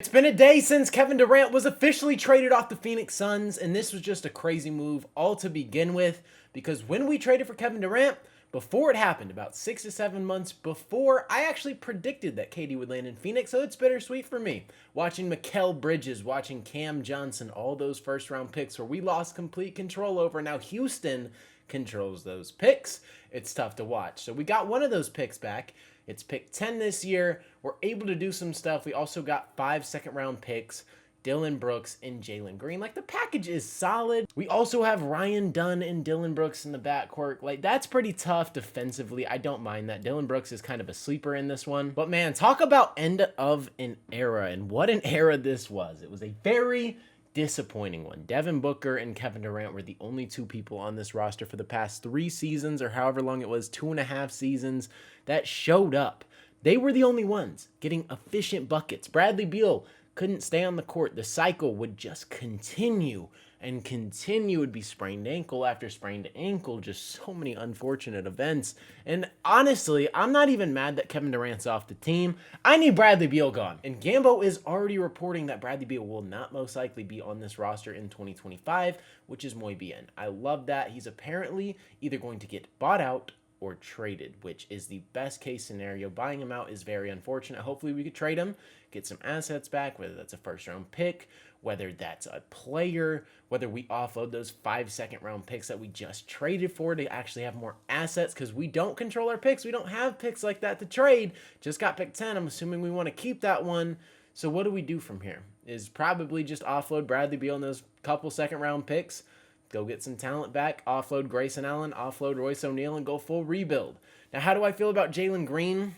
It's been a day since Kevin Durant was officially traded off the Phoenix Suns, and this was just a crazy move all to begin with, because when we traded for Kevin Durant, before it happened, about 6 to 7 months before, I actually predicted that KD would land in Phoenix, so it's bittersweet for me. Watching Mikal Bridges, watching Cam Johnson, all those first-round picks where we lost complete control over. Now Houston controls those picks. It's tough to watch. So we got one of those picks back. It's pick 10 this year. We're able to do some stuff. We also got 5 second-round picks, Dillon Brooks and Jalen Green. Like, the package is solid. We also have Ryan Dunn and Dillon Brooks in the backcourt. Like, that's pretty tough defensively. I don't mind that. Dillon Brooks is kind of a sleeper in this one. But, man, talk about end of an era, and what an era this was. It was a very disappointing one. Devin Booker and Kevin Durant were the only two people on this roster for the past 3 seasons, or however long it was, 2.5 seasons, that showed up. They were the only ones getting efficient buckets. Bradley Beal couldn't stay on the court. The cycle would just continue and continue. It would be sprained ankle after sprained ankle. Just so many unfortunate events. And honestly, I'm not even mad that Kevin Durant's off the team. I need Bradley Beal gone. And Gambo is already reporting that Bradley Beal will not most likely be on this roster in 2025, which is muy bien. I love that. He's apparently either going to get bought out or traded, which is the best case scenario. Buying him out is very unfortunate. Hopefully we could trade him, get some assets back, whether that's a first-round pick, whether that's a player, whether we offload those 5 second-round picks that we just traded for to actually have more assets, because we don't control our picks. We don't have picks like that to trade. Just got pick 10. I'm assuming we want to keep that one. So what do we do from here? Is probably just offload Bradley Beal and those couple second-round picks, go get some talent back, offload Grayson Allen, offload Royce O'Neal, and go full rebuild. Now, how do I feel about Jalen Green?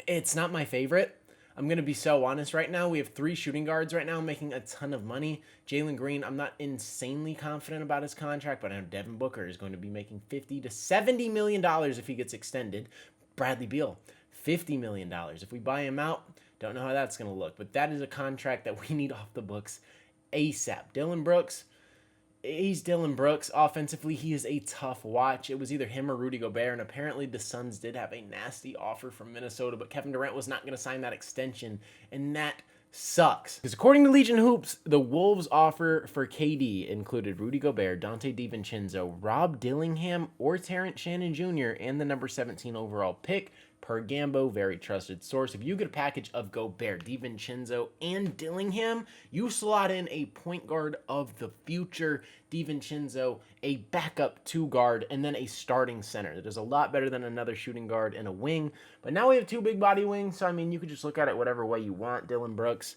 It's not my favorite. I'm going to be so honest right now. We have 3 shooting guards right now making a ton of money. Jalen Green, I'm not insanely confident about his contract, but I know Devin Booker is going to be making $50 to $70 million if he gets extended. Bradley Beal, $50 million. If we buy him out, don't know how that's going to look, but that is a contract that we need off the books ASAP. Dillon Brooks, he's Dillon Brooks. Offensively, he is a tough watch. It was either him or Rudy Gobert, and apparently the Suns did have a nasty offer from Minnesota, but Kevin Durant was not going to sign that extension, and that sucks. Because according to Legion Hoops, the Wolves' offer for KD included Rudy Gobert, Dante DiVincenzo, Rob Dillingham, or Terrence Shannon Jr., and the number 17 overall pick. Per Gambo, very trusted source. If you get a package of Gobert, DiVincenzo, and Dillingham, you slot in a point guard of the future, DiVincenzo, a backup 2 guard, and then a starting center. That is a lot better than another shooting guard and a wing. But now we have 2 big body wings, so I mean, you could just look at it whatever way you want. Dillon Brooks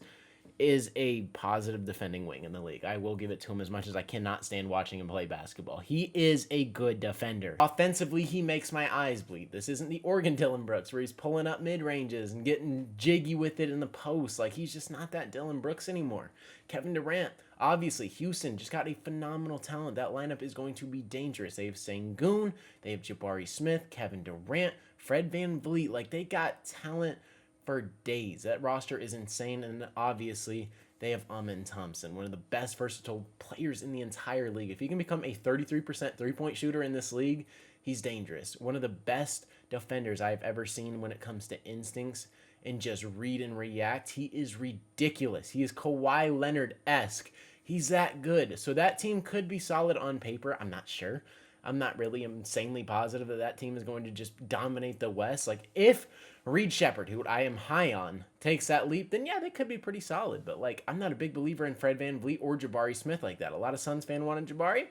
is a positive defending wing in the league. I will give it to him as much as I cannot stand watching him play basketball. He is a good defender. Offensively, he makes my eyes bleed. This isn't the Oregon Dillon Brooks where he's pulling up mid-ranges and getting jiggy with it in the post. Like, he's just not that Dillon Brooks anymore. Kevin Durant, obviously, Houston just got a phenomenal talent. That lineup is going to be dangerous. They have Sengun, they have Jabari Smith, Kevin Durant, Fred VanVleet. Like, they got talent for days. That roster is insane, and obviously they have Amen Thompson, one of the best versatile players in the entire league. If he can become a 33% three-point shooter in this league, he's dangerous. One of the best defenders I've ever seen when it comes to instincts and just read and react. He is ridiculous. He is Kawhi Leonard-esque. He's that good. So that team could be solid on paper. I'm not sure. I'm not really insanely positive that that team is going to just dominate the West. Like, if Reed Shepherd, who I am high on, takes that leap, then yeah, they could be pretty solid. But, like, I'm not a big believer in Fred VanVleet or Jabari Smith like that. A lot of Suns fans wanted Jabari.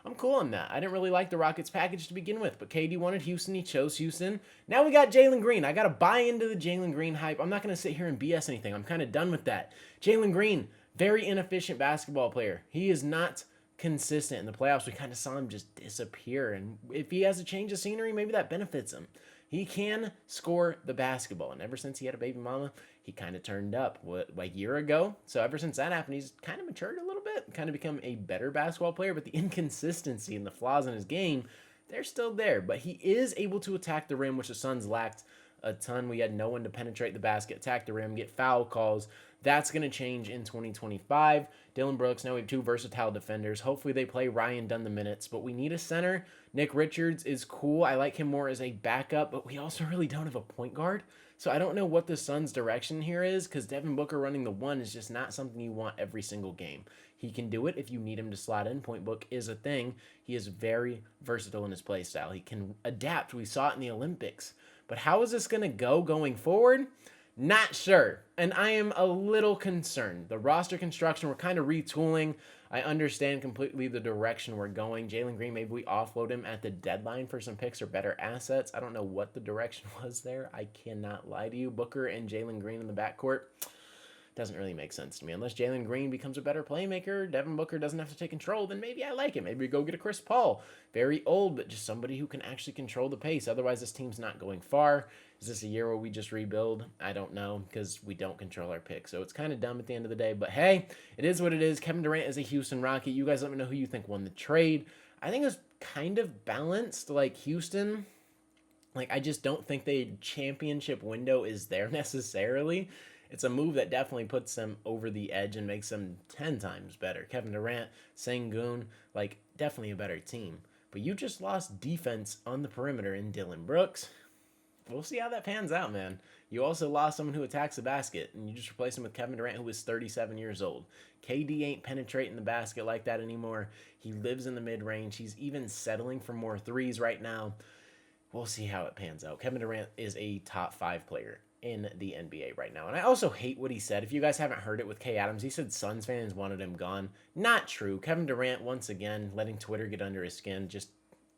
I'm cool on that. I didn't really like the Rockets package to begin with, but KD wanted Houston. He chose Houston. Now we got Jalen Green. I got to buy into the Jalen Green hype. I'm not going to sit here and BS anything. I'm kind of done with that. Jalen Green, very inefficient basketball player. He is not consistent in the playoffs. We kind of saw him just disappear, and if he has a change of scenery, maybe that benefits him. He can score the basketball, and ever since he had a baby mama, he kind of turned up a year ago. So ever since that happened, he's kind of matured a little bit, kind of become a better basketball player, but the inconsistency and the flaws in his game, they're still there. But he is able to attack the rim, which the Suns lacked a ton. We had no one to penetrate the basket, attack the rim, get foul calls. That's going to change in 2025. Dillon Brooks, now we have 2 versatile defenders. Hopefully they play Ryan Dunn the minutes, but we need a center. Nick Richards is cool. I like him more as a backup, but we also really don't have a point guard. So I don't know what the Suns' direction here is, because Devin Booker running the 1 is just not something you want every single game. He can do it if you need him to slot in. Point book is a thing. He is very versatile in his play style. He can adapt. We saw it in the Olympics. But how is this going to go going forward? Not sure. And I am a little concerned. The roster construction, we're kind of retooling. I understand completely the direction we're going. Jalen Green, maybe we offload him at the deadline for some picks or better assets. I don't know what the direction was there. I cannot lie to you. Booker and Jalen Green in the backcourt doesn't really make sense to me. Unless Jalen Green becomes a better playmaker, Devin Booker doesn't have to take control, then maybe I like it. Maybe we go get a Chris Paul. Very old, but just somebody who can actually control the pace. Otherwise, this team's not going far. Is this a year where we just rebuild? I don't know, because we don't control our pick. So it's kind of dumb at the end of the day. But hey, it is what it is. Kevin Durant is a Houston Rocket. You guys let me know who you think won the trade. I think it was kind of balanced, like Houston. Like, I just don't think the championship window is there necessarily. It's a move that definitely puts them over the edge and makes them 10 times better. Kevin Durant, Sengun, like, definitely a better team. But you just lost defense on the perimeter in Dillon Brooks. We'll see how that pans out, man. You also lost someone who attacks the basket, and you just replaced him with Kevin Durant, who is 37 years old. KD ain't penetrating the basket like that anymore. He lives in the mid-range. He's even settling for more threes right now. We'll see how it pans out. Kevin Durant is a top 5 player in the NBA right now. And I also hate what he said. If you guys haven't heard it with Kay Adams, he said Suns fans wanted him gone. Not true. Kevin Durant, once again, letting Twitter get under his skin. Just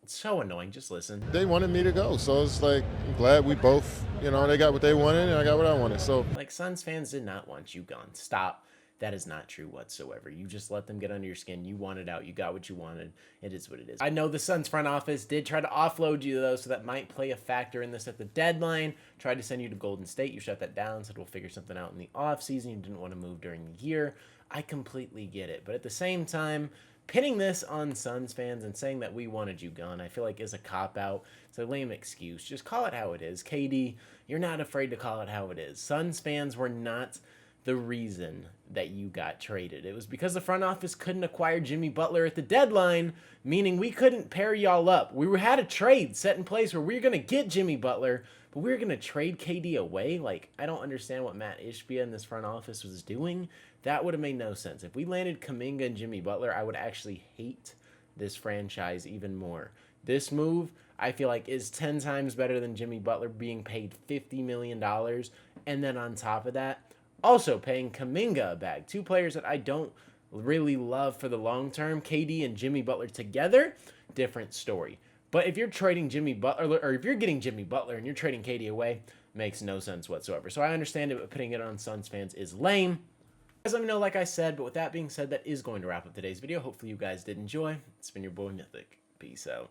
so annoying. Just listen. They wanted me to go, so it's like, I'm glad we both, they got what they wanted and I got what I wanted. So, like, Suns fans did not want you gone. Stop. That is not true whatsoever. You just let them get under your skin. You wanted out. You got what you wanted. It is what it is. I know the Suns front office did try to offload you, though, so that might play a factor in this at the deadline. Tried to send you to Golden State. You shut that down, said we'll figure something out in the offseason. You didn't want to move during the year. I completely get it. But at the same time, pinning this on Suns fans and saying that we wanted you gone, I feel like is a cop-out. It's a lame excuse. Just call it how it is. KD, you're not afraid to call it how it is. Suns fans were not the reason that you got traded. It was because the front office couldn't acquire Jimmy Butler at the deadline, meaning we couldn't pair y'all up. We had a trade set in place where we were going to get Jimmy Butler, but we were going to trade KD away. Like, I don't understand what Matt Ishbia in this front office was doing. That would have made no sense. If we landed Kuminga and Jimmy Butler, I would actually hate this franchise even more. This move, I feel like, is 10 times better than Jimmy Butler being paid $50 million. And then on top of that, also paying Kuminga a bag. 2 players that I don't really love for the long term. KD and Jimmy Butler together, different story. But if you're trading Jimmy Butler, or if you're getting Jimmy Butler and you're trading KD away, makes no sense whatsoever. So I understand it, but putting it on Suns fans is lame. Guys, let me know, like I said, but with that being said, that is going to wrap up today's video. Hopefully you guys did enjoy. It's been your boy Mythic. Peace out.